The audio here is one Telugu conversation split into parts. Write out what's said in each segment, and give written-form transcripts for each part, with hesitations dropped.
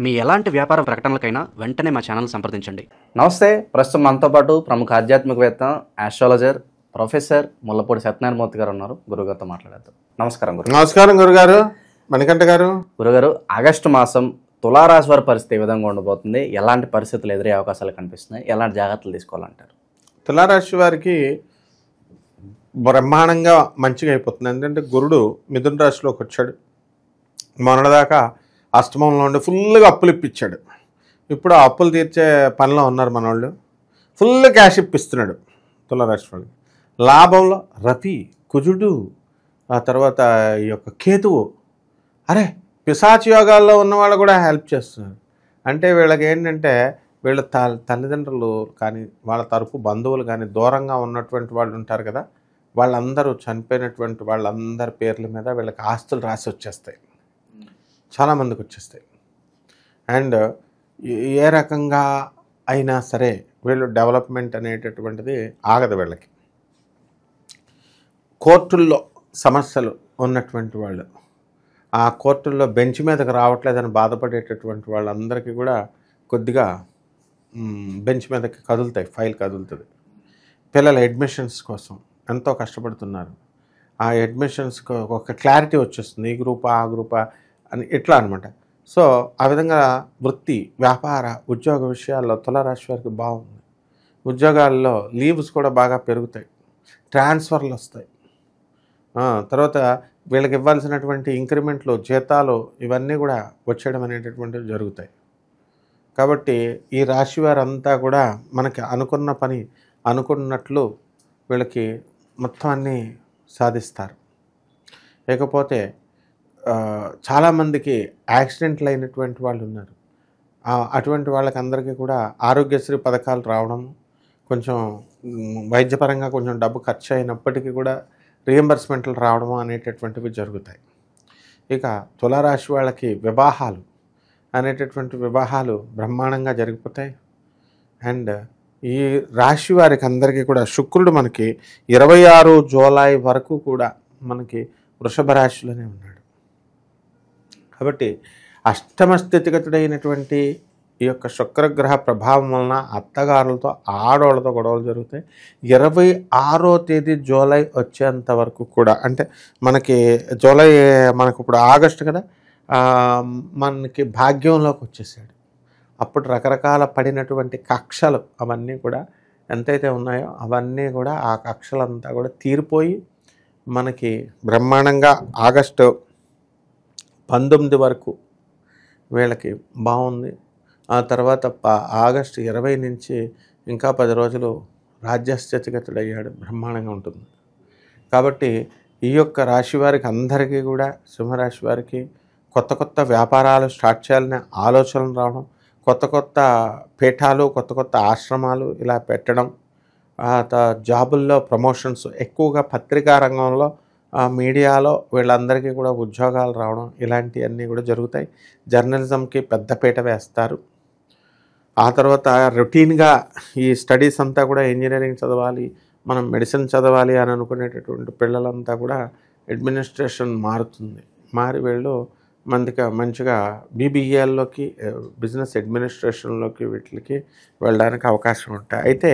మీ ఎలాంటి వ్యాపార ప్రకటనలకైనా వెంటనే మా ఛానల్ సంప్రదించండి. నమస్తే. ప్రస్తుతం మనతో పాటు ప్రముఖ ఆధ్యాత్మికవేత్త, ఆస్ట్రాలజర్ ప్రొఫెసర్ ముల్లపూడి సత్యనారాయణమూర్తి గారు ఉన్నారు. గురుగారితో మాట్లాడేద్దాం. నమస్కారం గురు. నమస్కారం గురుగారు. మణికంఠ గారు. గురుగారు, ఆగస్టు మాసం తులారాశి వారి పరిస్థితి ఏ విధంగా ఉండబోతుంది? ఎలాంటి పరిస్థితులు ఎదురే అవకాశాలు కనిపిస్తున్నాయి? ఎలాంటి జాగ్రత్తలు తీసుకోవాలంటారు? తులారాశి వారికి బ్రహ్మాండంగా మంచిగా అయిపోతుంది. ఎందుకంటే గురుడు మిథున రాశిలోకి వచ్చాడు. మొన్నటిదాకా అష్టమంలో ఉండి ఫుల్గా అప్పులు ఇప్పించాడు. ఇప్పుడు ఆ అప్పులు తీర్చే పనిలో ఉన్నారు మన వాళ్ళు. ఫుల్ క్యాష్ ఇప్పిస్తున్నాడు తులారాశి వాళ్ళకి. లాభంలో రవి, కుజుడు, ఆ తర్వాత ఈ యొక్క కేతువు, అరే పిశాచి యోగాల్లో ఉన్న వాళ్ళు కూడా హెల్ప్ చేస్తున్నారు. అంటే వీళ్ళకి ఏంటంటే వీళ్ళ తల్లిదండ్రులు కానీ వాళ్ళ తరపు బంధువులు కానీ దూరంగా ఉన్నటువంటి వాళ్ళు ఉంటారు కదా, వాళ్ళందరూ చనిపోయినటువంటి వాళ్ళందరి పేర్ల మీద వీళ్ళకి ఆస్తులు రాసి వచ్చేస్తాయి. చాలామందికి వచ్చేస్తాయి. అండ్ ఏ రకంగా అయినా సరే వీళ్ళు డెవలప్మెంట్ అనేటటువంటిది ఆగదు వీళ్ళకి. కోర్టుల్లో సమస్యలు ఉన్నటువంటి వాళ్ళు, ఆ కోర్టుల్లో బెంచ్ మీదకి రావట్లేదని బాధపడేటటువంటి వాళ్ళందరికీ కూడా కొద్దిగా బెంచ్ మీదకి కదులుతాయి, ఫైల్ కదులుతుంది. పిల్లల అడ్మిషన్స్ కోసం ఎంతో కష్టపడుతున్నారు. ఆ అడ్మిషన్స్కి ఒక క్లారిటీ వచ్చేస్తుంది, ఈ గ్రూపా ఆ గ్రూపా అని ఇట్లా అనమాట. సో ఆ విధంగా వృత్తి, వ్యాపార, ఉద్యోగ విషయాల్లో తులారాశి వారికి బాగుంది. ఉద్యోగాల్లో లీవ్స్ కూడా బాగా పెరుగుతాయి, ట్రాన్స్ఫర్లు వస్తాయి. తర్వాత వీళ్ళకి ఇవ్వాల్సినటువంటి ఇంక్రిమెంట్లు, జీతాలు ఇవన్నీ కూడా వచ్చేయడం అనేటటువంటివి జరుగుతాయి. కాబట్టి ఈ రాశి వారంతా కూడా మనకి అనుకున్న పని అనుకున్నట్లు వీళ్ళకి మొత్తం అన్నీ సాధిస్తారు. లేకపోతే చాలామందికి యాక్సిడెంట్లు అయినటువంటి వాళ్ళు ఉన్నారు. అటువంటి వాళ్ళకి అందరికీ కూడా ఆరోగ్యశ్రీ పథకాలు రావడం, కొంచెం వైద్యపరంగా కొంచెం డబ్బు ఖర్చు అయినప్పటికీ కూడా రియంబర్స్మెంట్లు రావడం అనేటటువంటివి జరుగుతాయి. ఇక తులారాశి వాళ్ళకి వివాహాలు అనేటటువంటి వివాహాలు బ్రహ్మాండంగా జరిగిపోతాయి. అండ్ ఈ రాశి వారికి అందరికీ కూడా శుక్రుడు మనకి 26 జూలై వరకు కూడా మనకి వృషభ రాశిలోనే ఉన్నాడు. కాబట్టి అష్టమ స్థితిగతుడైనటువంటి ఈ యొక్క శుక్రగ్రహ ప్రభావం వలన అత్తగారులతో, ఆడవాళ్ళతో గొడవలు జరుగుతాయి. 26వ తేదీ జూలై వచ్చేంత వరకు కూడా, అంటే మనకి జూలై, మనకు ఇప్పుడు ఆగస్టు కదా, మనకి భాగ్యంలోకి వచ్చేసాడు. అప్పుడు రకరకాల పడినటువంటి కక్షలు అవన్నీ కూడా ఎంతైతే ఉన్నాయో అవన్నీ కూడా ఆ కక్షలంతా కూడా తీరిపోయి మనకి బ్రహ్మాండంగా ఆగస్టు 19 వరకు వీళ్ళకి బాగుంది. ఆ తర్వాత ఆగస్టు 20 నుంచి ఇంకా 10 రోజులు రాజ్యస్థితిగతుడయ్యాడు, బ్రహ్మాండంగా ఉంటుంది. కాబట్టి ఈ యొక్క రాశి వారికి అందరికీ కూడా, సింహరాశి వారికి కొత్త కొత్త వ్యాపారాలు స్టార్ట్ చేయాలనే ఆలోచనలు రావడం, కొత్త కొత్త పీఠాలు, కొత్త కొత్త ఆశ్రమాలు ఇలా పెట్టడం, జాబుల్లో ప్రమోషన్స్, ఎక్కువగా పత్రికా రంగంలో, మీడియాలో వీళ్ళందరికీ కూడా ఉద్యోగాలు రావడం, ఇలాంటివన్నీ కూడా జరుగుతాయి. జర్నలిజంకి పెద్దపీట వేస్తారు. ఆ తర్వాత రొటీన్గా ఈ స్టడీస్ అంతా కూడా ఇంజనీరింగ్ చదవాలి, మనం మెడిసిన్ చదవాలి అని అనుకునేటటువంటి పిల్లలంతా కూడా అడ్మినిస్ట్రేషన్ మారుతుంది. మారి వీళ్ళు మంచిగా బీబీఏల్లోకి, బిజినెస్ అడ్మినిస్ట్రేషన్లోకి వీటికి వెళ్ళడానికి అవకాశం ఉంటాయి. అయితే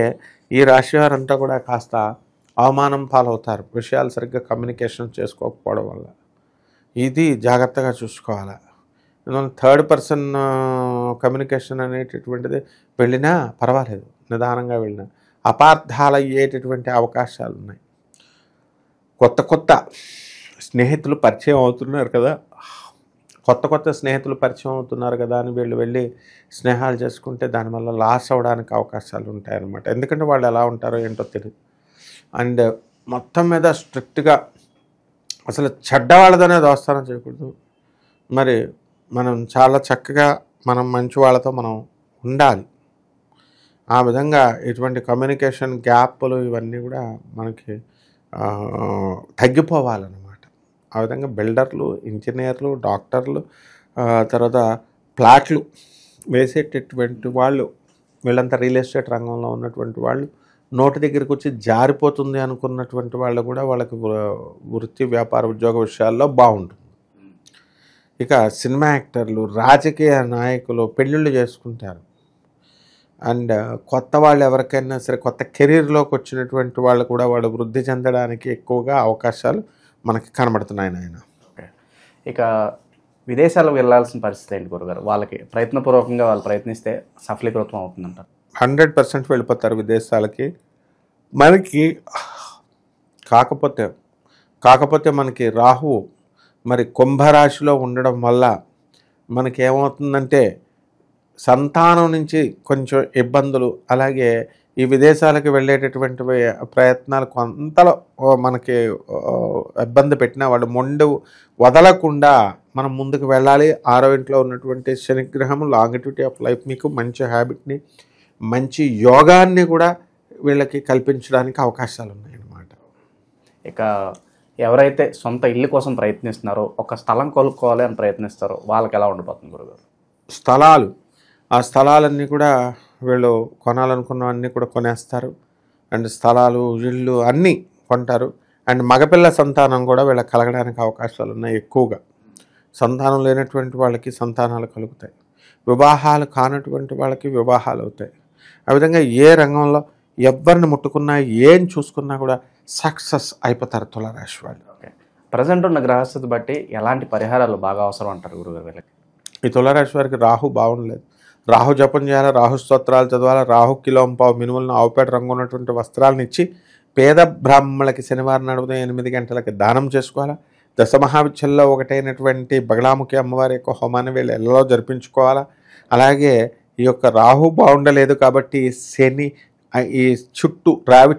ఈ రాశి వారంతా కూడా కాస్త అవమానం పాలవుతారు, విషయాలు సరిగ్గా కమ్యూనికేషన్ చేసుకోకపోవడం వల్ల. ఇది జాగ్రత్తగా చూసుకోవాలి. థర్డ్ పర్సన్ కమ్యూనికేషన్ అనేటటువంటిది వెళ్ళినా పర్వాలేదు, నిదానంగా వెళ్ళినా అపార్థాలు అయ్యేటటువంటి అవకాశాలు ఉన్నాయి. కొత్త కొత్త స్నేహితులు పరిచయం అవుతున్నారు కదా, కొత్త స్నేహితులు పరిచయం అవుతున్నారు కదా అని వీళ్ళు వెళ్ళి స్నేహాలు చేసుకుంటే దానివల్ల లాస్ అవ్వడానికి అవకాశాలు ఉంటాయన్నమాట. ఎందుకంటే వాళ్ళు ఎలా ఉంటారో ఏంటో తెలియదు. అండ్ మొత్తం మీద స్ట్రిక్ట్గా అసలు చెడ్డవాళ్ళదనే దోస్తానం చేయకూడదు. మరి మనం చాలా చక్కగా మనం మంచి వాళ్ళతో మనం ఉండాలి. ఆ విధంగా ఇటువంటి కమ్యూనికేషన్ గ్యాప్లు ఇవన్నీ కూడా మనకి తగ్గిపోవాలన్నమాట. ఆ విధంగా బిల్డర్లు, ఇంజనీర్లు, డాక్టర్లు, తర్వాత ప్లాట్లు వేసేటటువంటి వాళ్ళు, వీళ్ళంతా రియల్ ఎస్టేట్ రంగంలో ఉన్నటువంటి వాళ్ళు, నోటి దగ్గరికి వచ్చి జారిపోతుంది అనుకున్నటువంటి వాళ్ళు కూడా వాళ్ళకి వృత్తి, వ్యాపార, ఉద్యోగ విషయాల్లో బాగుంటుంది. ఇక సినిమా యాక్టర్లు, రాజకీయ నాయకులు పెళ్ళిళ్ళు చేసుకుంటారు. అండ్ కొత్త వాళ్ళు ఎవరికైనా సరే కొత్త కెరీర్లోకి వచ్చినటువంటి వాళ్ళు కూడా వాళ్ళు వృద్ధి చెందడానికి ఎక్కువగా అవకాశాలు మనకి కనబడుతున్నాయి నాయన. ఓకే. ఇక విదేశాలకు వెళ్ళాల్సిన పరిస్థితి ఏంటి గురుగారు? వాళ్ళకి ప్రయత్నపూర్వకంగా వాళ్ళు ప్రయత్నిస్తే సఫలీకృతం అవుతుందంటారు. 100% వెళ్ళిపోతారు విదేశాలకి. మనకి కాకపోతే మనకి రాహువు మరి కుంభరాశిలో ఉండడం వల్ల మనకి ఏమవుతుందంటే సంతానం నుంచి కొంచెం ఇబ్బందులు, అలాగే ఈ విదేశాలకు వెళ్ళేటటువంటి ప్రయత్నాలు కొంతలో మనకి ఇబ్బంది పెట్టినా వాళ్ళు మొండు వదలకుండా మనం ముందుకు వెళ్ళాలి. 6వ ఇంట్లో ఉన్నటువంటి శనిగ్రహం లాంగిట్యూటీ ఆఫ్ లైఫ్ మీకు మంచి హ్యాబిట్ని, మంచి యోగాన్ని కూడా వీళ్ళకి కల్పించడానికి అవకాశాలు ఉన్నాయన్నమాట. ఇక ఎవరైతే సొంత ఇల్లు కోసం ప్రయత్నిస్తున్నారో, ఒక స్థలం కొనుక్కోవాలి అని ప్రయత్నిస్తారో వాళ్ళకి ఎలా ఉండిపోతుంది గురుగారు? స్థలాలు, ఆ స్థలాలన్నీ కూడా వీళ్ళు కొనాలనుకున్నవన్నీ కూడా కొనేస్తారు. అండ్ స్థలాలు, ఇళ్ళు అన్నీ కొంటారు. అండ్ మగపిల్ల సంతానం కూడా వీళ్ళకి కలగడానికి అవకాశాలు ఉన్నాయి ఎక్కువగా. సంతానం లేనటువంటి వాళ్ళకి సంతానాలు కలుగుతాయి. వివాహాలు కానటువంటి వాళ్ళకి వివాహాలు అవుతాయి. ఆ విధంగా ఏ రంగంలో ఎవరిని ముట్టుకున్నా, ఏం చూసుకున్నా కూడా సక్సెస్ అయిపోతారు తులారాశి వాళ్ళు. ఓకే. ప్రజెంట్ ఉన్న గ్రహస్థితి బట్టి ఎలాంటి పరిహారాలు బాగా అవసరం అంటారు గురుగారు వీళ్ళకి? ఈ తులారాశి వారికి రాహు బాగుండలేదు. రాహు జపం చేయాలి, రాహు స్తోత్రాలు చదవాలి, రాహు కిలోంపావు మినుములను ఆవుపేట రంగు ఉన్నటువంటి వస్త్రాలను ఇచ్చి పేద బ్రాహ్మణులకి శనివారం నాడు ఉదయం 8 గంటలకి దానం చేసుకోవాలి. దశమహావిద్యల్లో ఒకటైనటువంటి బగలాముఖి అమ్మవారి యొక్క హోమాన్ని వీళ్ళు ఎల్లలో జరిపించుకోవాలా. అలాగే ఈ యొక్క రాహు బాగుండలేదు కాబట్టి శని ఈ చుట్టూ రావి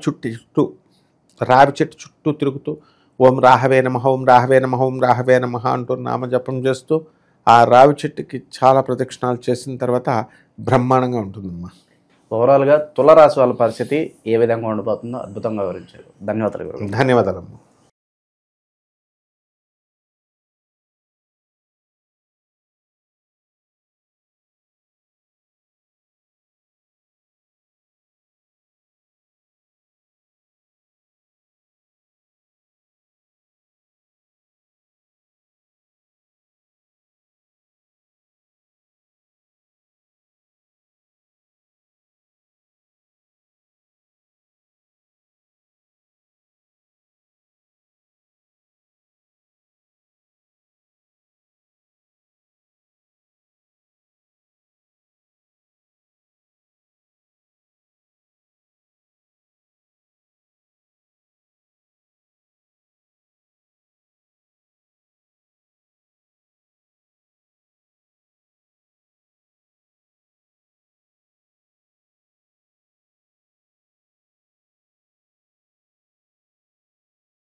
చెట్టు చుట్టూ తిరుగుతూ ఓం రాహవే నమః, ఓం రాహవే నమః, ఓం రాహవే నమః అంటూ నామజపం చేస్తూ ఆ రావి చెట్టుకి చాలా ప్రదక్షిణాలు చేసిన తర్వాత బ్రహ్మాండంగా ఉంటుందమ్మా. ఓవరాల్గా తులారాశి వాళ్ళ పరిస్థితి ఏ విధంగా ఉండిపోతుందో అద్భుతంగా వివరించారు. ధన్యవాదాలు గురుగారు. ధన్యవాదాలమ్మా.